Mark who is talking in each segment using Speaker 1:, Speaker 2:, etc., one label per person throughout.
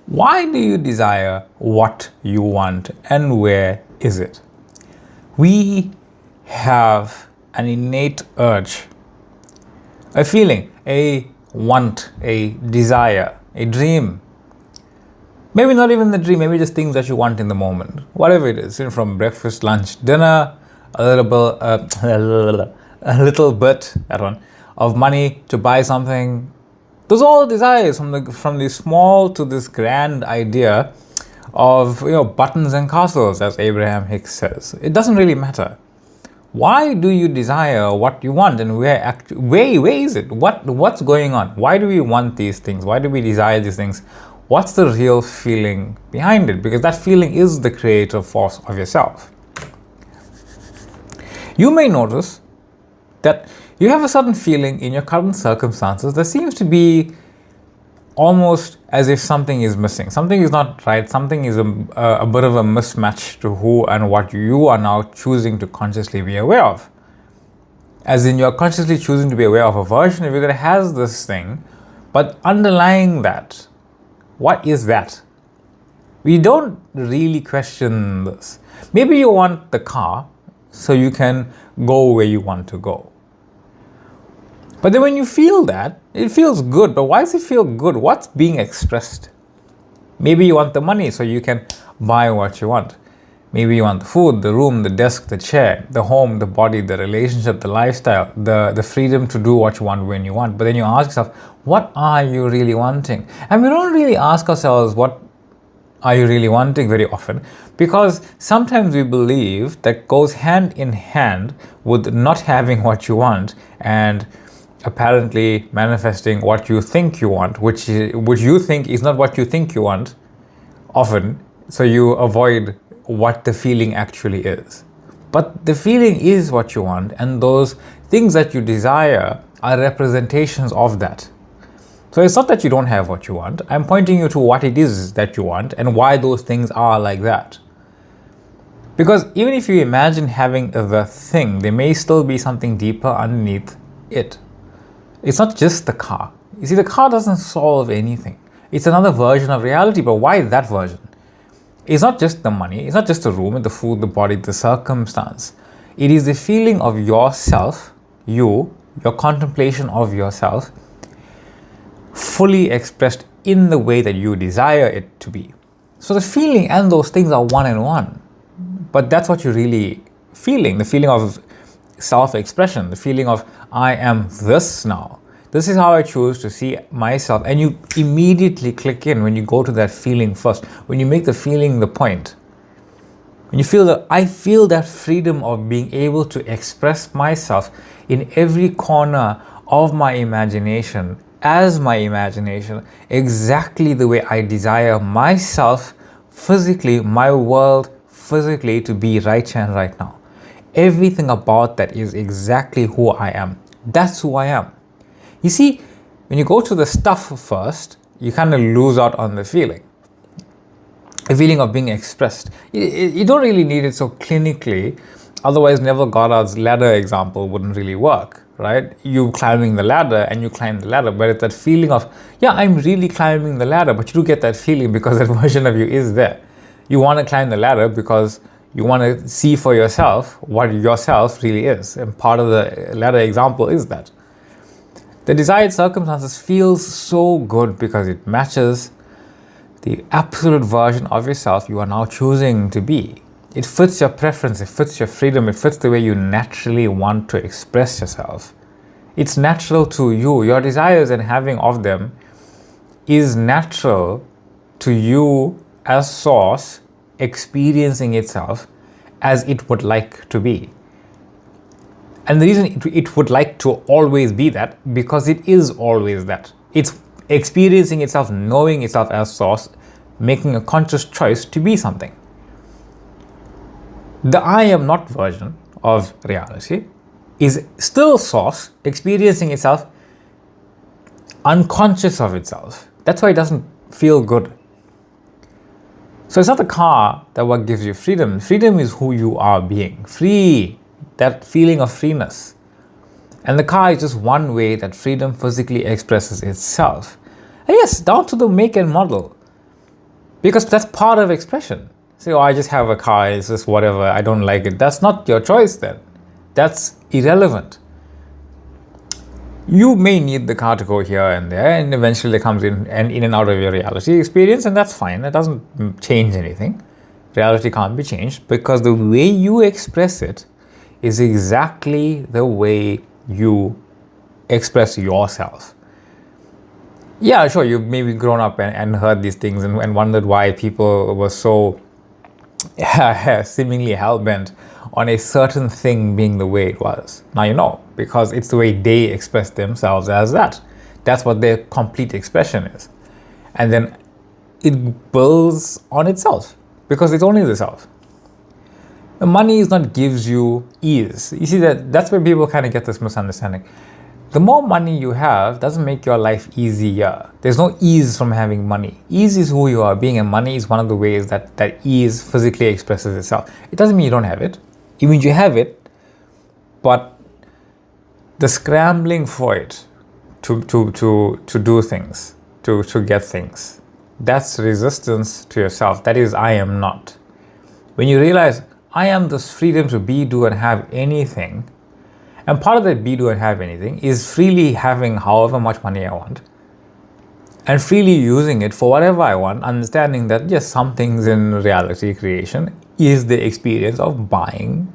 Speaker 1: Why do you desire what you want and where is it? We have an innate urge, a feeling, a want, a desire, a dream. Maybe not even the dream, maybe just things that you want in the moment. Whatever it is, from breakfast, lunch, dinner, a little bit of money to buy something. Those are all desires, from the small to this grand idea of buttons and castles, as Abraham Hicks says. It doesn't really matter. Why do you desire what you want, and where is it? What's going on? Why do we want these things? Why do we desire these things? What's the real feeling behind it? Because that feeling is the creative force of yourself. You may notice that you have a certain feeling in your current circumstances that seems to be almost as if something is missing. Something is not right. Something is a bit of a mismatch to who and what you are now choosing to consciously be aware of. As in, you're consciously choosing to be aware of a version of you that has this thing, but underlying that, what is that? We don't really question this. Maybe you want the car so you can go where you want to go. But then when you feel that, it feels good. But why does it feel good? What's being expressed? Maybe you want the money so you can buy what you want. Maybe you want the food, the room, the desk, the chair, the home, the body, the relationship, the lifestyle, the freedom to do what you want when you want. But then you ask yourself, what are you really wanting? And we don't really ask ourselves, what are you really wanting very often? Because sometimes we believe that goes hand in hand with not having what you want and apparently manifesting what you think you want, which you think is not what you think you want often, so you avoid what the feeling actually is. But the feeling is what you want, and those things that you desire are representations of that. So it's not that you don't have what you want. I'm pointing you to what it is that you want and why those things are like that. Because even if you imagine having the thing, there may still be something deeper underneath it. It's not just the car. You see, the car doesn't solve anything. It's another version of reality, but why that version? It's not just the money, it's not just the room, the food, the body, the circumstance. It is the feeling of yourself, your contemplation of yourself, fully expressed in the way that you desire it to be. So the feeling and those things are one and one. But that's what you're really feeling, the feeling of self-expression, the feeling of I am this now. This is how I choose to see myself. And you immediately click in when you go to that feeling first, when you make the feeling the point. When you feel that I feel that freedom of being able to express myself in every corner of my imagination, as my imagination, exactly the way I desire myself physically, my world physically to be right here and right now. Everything about that is exactly who I am. That's who I am. You see, when you go to the stuff first, you kind of lose out on the feeling. The feeling of being expressed. You don't really need it so clinically, otherwise Neville Goddard's ladder example wouldn't really work, right? You climbing the ladder and you climb the ladder, but it's that feeling of, yeah, I'm really climbing the ladder, but you do get that feeling because that version of you is there. You want to climb the ladder because you want to see for yourself what yourself really is. And part of the ladder example is that. The desired circumstances feels so good because it matches the absolute version of yourself you are now choosing to be. It fits your preference, it fits your freedom, it fits the way you naturally want to express yourself. It's natural to you. Your desires and having of them is natural to you as source experiencing itself as it would like to be. And the reason it would like to always be that, because it is always that. It's experiencing itself, knowing itself as source, making a conscious choice to be something. The I am not version of reality is still source, experiencing itself unconscious of itself. That's why it doesn't feel good. So it's not the car that what gives you freedom. Freedom is who you are being. Free. That feeling of freeness. And the car is just one way that freedom physically expresses itself. And yes, down to the make and model. Because that's part of expression. Say, oh, I just have a car, it's just whatever, I don't like it. That's not your choice then. That's irrelevant. You may need the car to go here and there, and eventually it comes in and out of your reality experience, and that's fine. It doesn't change anything. Reality can't be changed because the way you express it is exactly the way you express yourself. Yeah, sure, you've maybe grown up and heard these things and wondered why people were so seemingly hell-bent on a certain thing being the way it was. Now you know, because it's the way they express themselves as that. That's what their complete expression is. And then it builds on itself because it's only the self. The money is not gives you ease. You see, that's where people kind of get this misunderstanding. The more money you have doesn't make your life easier. There's no ease from having money. Ease is who you are being, and money is one of the ways that ease physically expresses itself. It doesn't mean you don't have it. It means you have it, but the scrambling for it to do things, to get things, that's resistance to yourself. That is, I am not. When you realize I am this freedom to be, do, and have anything, and part of that be, do, and have anything is freely having however much money I want and freely using it for whatever I want, understanding that yes, some things in reality creation is the experience of buying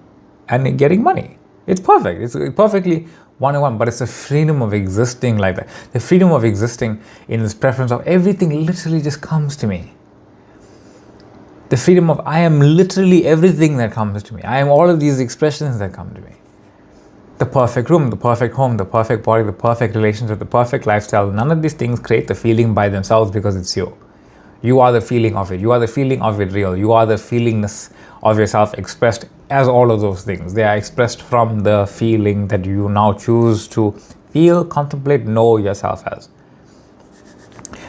Speaker 1: and getting money. It's perfect. It's perfectly one-on-one, but it's the freedom of existing like that. The freedom of existing in this preference of everything literally just comes to me. The freedom of I am literally everything that comes to me. I am all of these expressions that come to me. The perfect room, the perfect home, the perfect body, the perfect relationship, the perfect lifestyle. None of these things create the feeling by themselves because it's you. You are the feeling of it. You are the feeling of it real. You are the feelingness of yourself expressed as all of those things. They are expressed from the feeling that you now choose to feel, contemplate, know yourself as.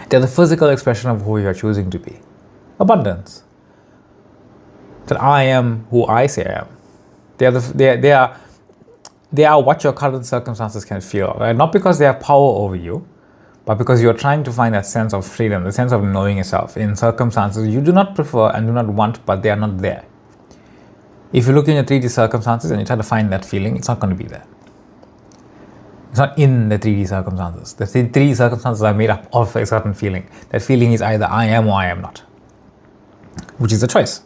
Speaker 1: They're the physical expression of who you're choosing to be. Abundance. That I am who I say I am. They are what your current circumstances can feel, right? Not because they have power over you, but because you're trying to find that sense of freedom, the sense of knowing yourself in circumstances you do not prefer and do not want, but they are not there. If you look in your 3D circumstances and you try to find that feeling, it's not going to be there. It's not in the 3D circumstances. The 3D circumstances are made up of a certain feeling. That feeling is either I am or I am not, which is a choice.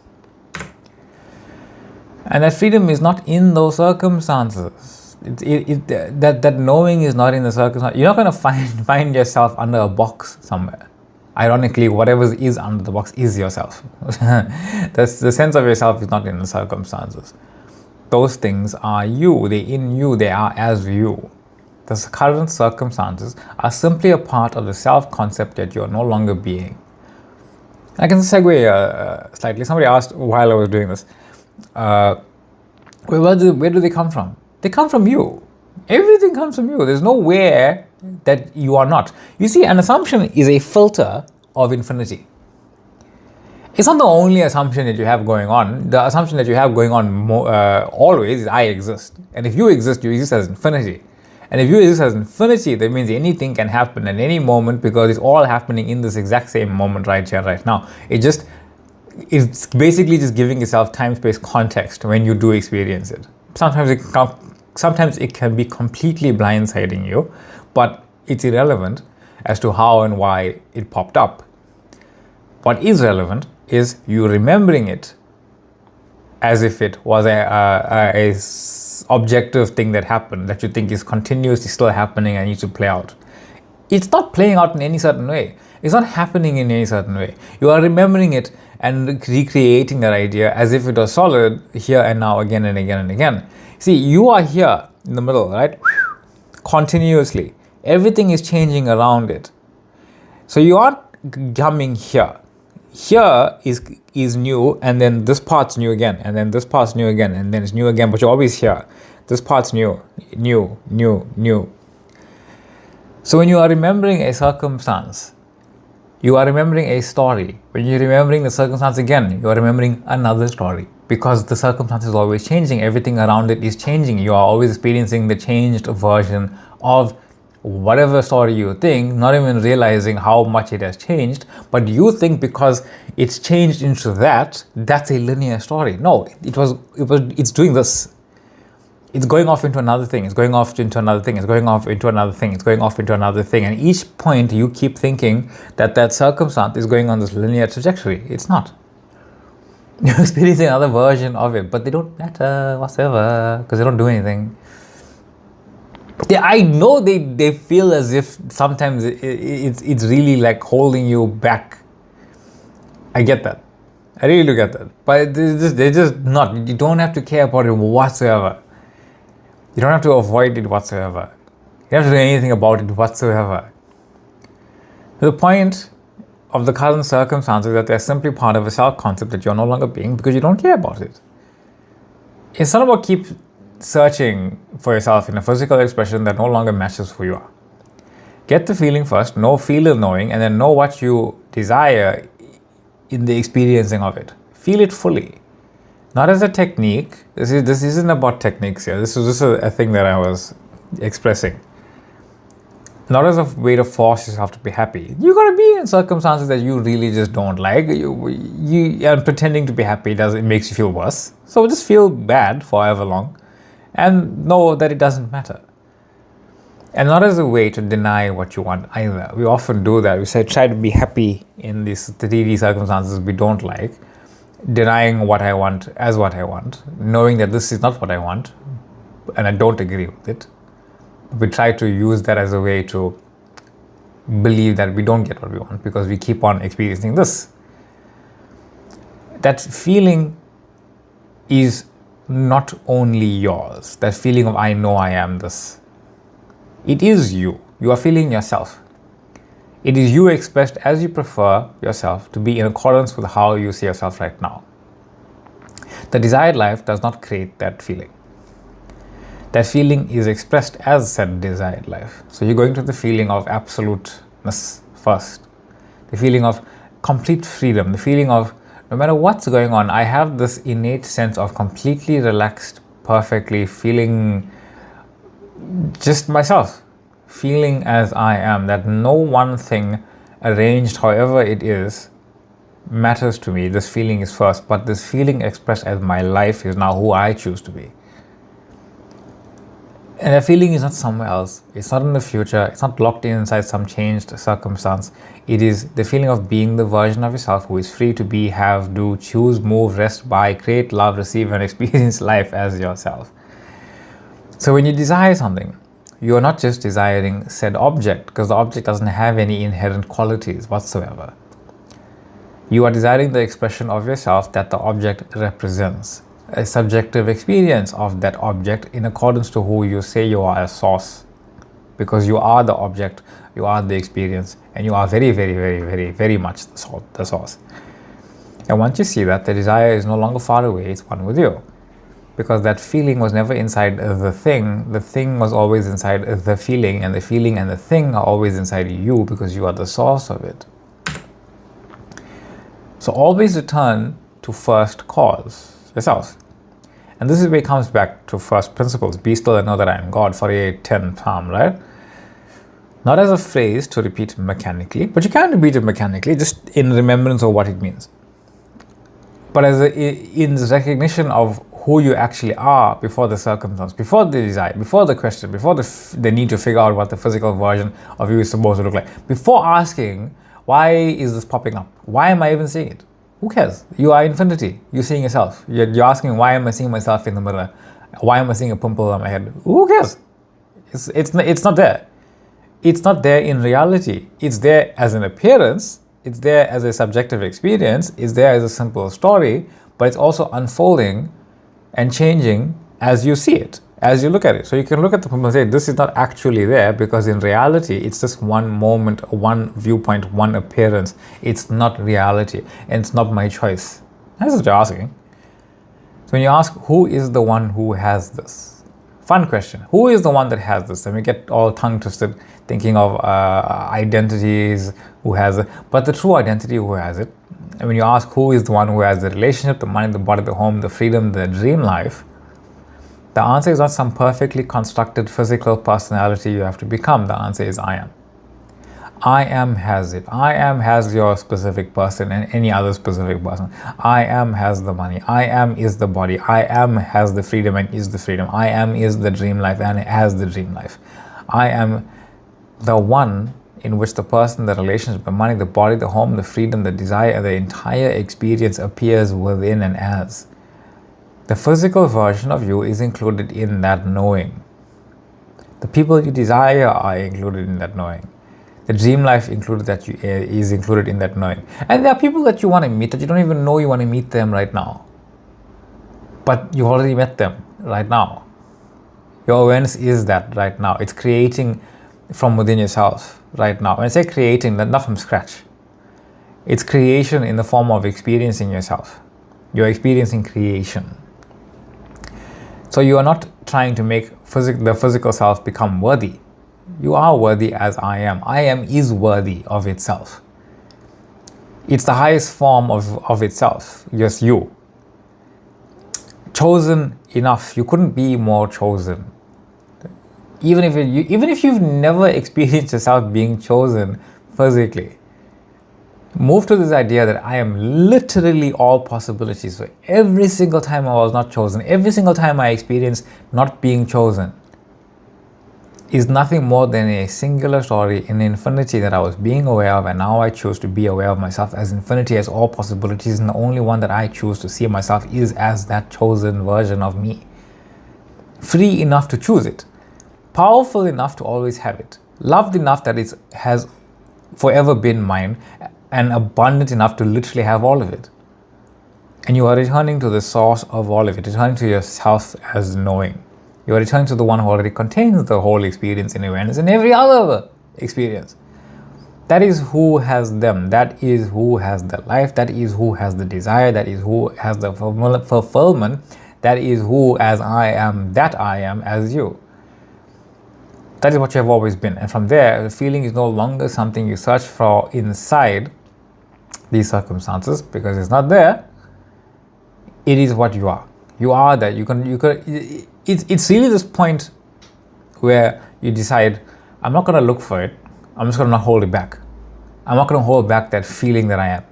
Speaker 1: And that freedom is not in those circumstances. That knowing is not in the circumstance. You're not going to find yourself under a box somewhere. Ironically, whatever is under the box is yourself. That's the sense of yourself is not in the circumstances. Those things are you. They're in you. They are as you. The current circumstances are simply a part of the self-concept that you're no longer being. I can segue slightly. Somebody asked while I was doing this, where do they come from? They come from you. Everything comes from you. There's nowhere that you are not. You see, an assumption is a filter of infinity. It's not the only assumption that you have going on. The assumption that you have going on always is I exist. And if you exist as infinity. And if you exist as infinity, that means anything can happen at any moment because it's all happening in this exact same moment right here, right now. It's basically just giving yourself time-space context when you do experience it. Sometimes it can be completely blindsiding you, but it's irrelevant as to how and why it popped up. What is relevant is you remembering it as if it was a objective thing that happened that you think is continuously still happening and needs to play out. It's not playing out in any certain way. It's not happening in any certain way. You are remembering it and recreating that idea as if it was solid here and now, again and again and again. See, you are here in the middle, right? Continuously. Everything is changing around it. So you aren't coming here. Here is new, and then this part's new again, and then this part's new again, and then it's new again, but you're always here. This part's new. So when you are remembering a circumstance, you are remembering a story. When you're remembering the circumstance again, you are remembering another story. Because the circumstance is always changing. Everything around it is changing. You are always experiencing the changed version of whatever story you think, not even realizing how much it has changed, but you think because it's changed into that, that's a linear story. No, it's doing this. It's going off into another thing, it's going off into another thing, it's going off into another thing, it's going off into another thing. And each point you keep thinking that circumstance is going on this linear trajectory. It's not. You're experiencing another version of it, but they don't matter whatsoever because they don't do anything. Yeah, I know they feel as if sometimes it's really like holding you back. I get that. I really do get that. But they're just not. You don't have to care about it whatsoever. You don't have to avoid it whatsoever. You don't have to do anything about it whatsoever. The point of the current circumstances that they're simply part of a self-concept that you're no longer being because you don't care about it. It's not about keep searching for yourself in a physical expression that no longer matches who you are. Get the feeling first, feel the knowing, and then know what you desire in the experiencing of it. Feel it fully. Not as a technique. This isn't about techniques here. This is just a thing that I was expressing. Not as a way to force yourself to be happy. You gotta be in circumstances that you really just don't like. And pretending to be happy it makes you feel worse. So just feel bad for however long, and know that it doesn't matter. And not as a way to deny what you want either. We often do that. We say try to be happy in these 3D circumstances we don't like, denying what I want as what I want, knowing that this is not what I want, and I don't agree with it. We try to use that as a way to believe that we don't get what we want because we keep on experiencing this. That feeling is not only yours. That feeling of I know I am this. It is you. You are feeling yourself. It is you expressed as you prefer yourself to be in accordance with how you see yourself right now. The desired life does not create that feeling. That feeling is expressed as said desired life. So you're going to the feeling of absoluteness first. The feeling of complete freedom. The feeling of no matter what's going on, I have this innate sense of completely relaxed, perfectly feeling just myself. Feeling as I am. That no one thing arranged however it is matters to me. This feeling is first. But this feeling expressed as my life is now who I choose to be. And that feeling is not somewhere else. It's not in the future. It's not locked in inside some changed circumstance. It is the feeling of being the version of yourself who is free to be, have, do, choose, move, rest, buy, create, love, receive, and experience life as yourself. So when you desire something, you are not just desiring said object because the object doesn't have any inherent qualities whatsoever. You are desiring the expression of yourself that the object represents. A subjective experience of that object in accordance to who you say you are as source. Because you are the object, you are the experience, and you are very, very, very, very, very much the source. And once you see that, the desire is no longer far away, it's one with you. Because that feeling was never inside the thing was always inside the feeling and the thing are always inside you because you are the source of it. So always return to first cause. Yourself. And this is where it comes back to first principles. Be still and know that I am God. 48:10 Psalm, right? Not as a phrase to repeat mechanically, but you can repeat it mechanically just in remembrance of what it means. But in recognition of who you actually are before the circumstance, before the desire, before the question, before the need to figure out what the physical version of you is supposed to look like. Before asking, why is this popping up? Why am I even seeing it? Who cares? You are infinity. You're seeing yourself. You're asking, why am I seeing myself in the mirror? Why am I seeing a pimple on my head? Who cares? It's not there. It's not there in reality. It's there as an appearance. It's there as a subjective experience. It's there as a simple story. But it's also unfolding and changing as you see it, as you look at it. So you can look at the pimple and say, this is not actually there because in reality, it's just one moment, one viewpoint, one appearance. It's not reality and it's not my choice. That's what you're asking. So when you ask, who is the one who has this? Fun question. Who is the one that has this? And we get all tongue twisted thinking of identities, who has it. But the true identity, who has it? And when you ask who is the one who has the relationship, the money, the body, the home, the freedom, the dream life, the The answer is not some perfectly constructed physical personality you have to become. The answer is I am. I am has it. I am has your specific person and any other specific person. I am has the money. I am is the body. I am has the freedom and is the freedom. I am is the dream life and has the dream life. I am the one in which the person, the relationship, the money, the body, the home, the freedom, the desire, the entire experience appears within and as. The physical version of you is included in that knowing. The people you desire are included in that knowing. The dream life is included in that knowing. And there are people that you want to meet that you don't even know you want to meet them right now. But you already met them right now. Your awareness is that right now. It's creating from within yourself right now. When I say creating, not from scratch. It's creation in the form of experiencing yourself. You're experiencing creation. So you are not trying to make the physical self become worthy. You are worthy as I am. I am is worthy of itself. It's the highest form of itself. Just you. Chosen enough. You couldn't be more chosen. Even if you've never experienced yourself being chosen physically, move to this idea that I am literally all possibilities. So every single time I was not chosen, every single time I experienced not being chosen, is nothing more than a singular story in infinity that I was being aware of, and now I choose to be aware of myself as infinity, as all possibilities, and the only one that I choose to see myself is as that chosen version of me. Free enough to choose it, powerful enough to always have it, loved enough that it has forever been mine, and abundant enough to literally have all of it. And you are returning to the source of all of it, returning to yourself as knowing. You are returning to the one who already contains the whole experience in awareness and every other experience. That is who has them. That is who has the life. That is who has the desire. That is who has the fulfillment. That is who, as I am, that I am as you. That is what you have always been. And from there, the feeling is no longer something you search for inside these circumstances because it's not there. It is what you are. You are that. It's really this point where you decide, I'm not going to look for it. I'm just going to not hold it back. I'm not going to hold back that feeling that I am.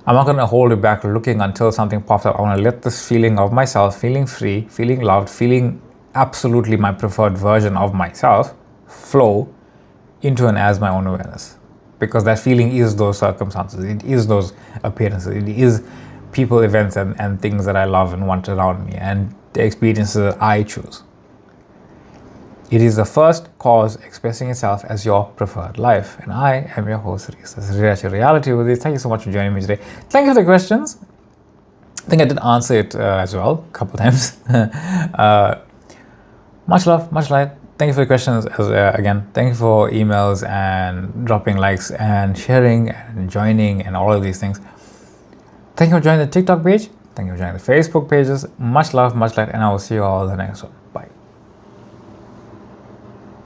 Speaker 1: I'm not going to hold it back looking until something pops up. I want to let this feeling of myself, feeling free, feeling loved, feeling absolutely my preferred version of myself flow into and as my own awareness. Because that feeling is those circumstances. It is those appearances. It is people, events, and things that I love and want around me, and the experiences that I choose. It is the first cause expressing itself as your preferred life. And I am your host, Reese. This is Reality with this. Thank you so much for joining me today. Thank you for the questions. I think I did answer it as well a couple times. Much love, much light. Thank you for the questions again. Thank you for emails and dropping likes and sharing and joining and all of these things. Thank you for joining the TikTok page. Thank you for joining the Facebook pages. Much love, much light, and I will see you all in the next one. Bye.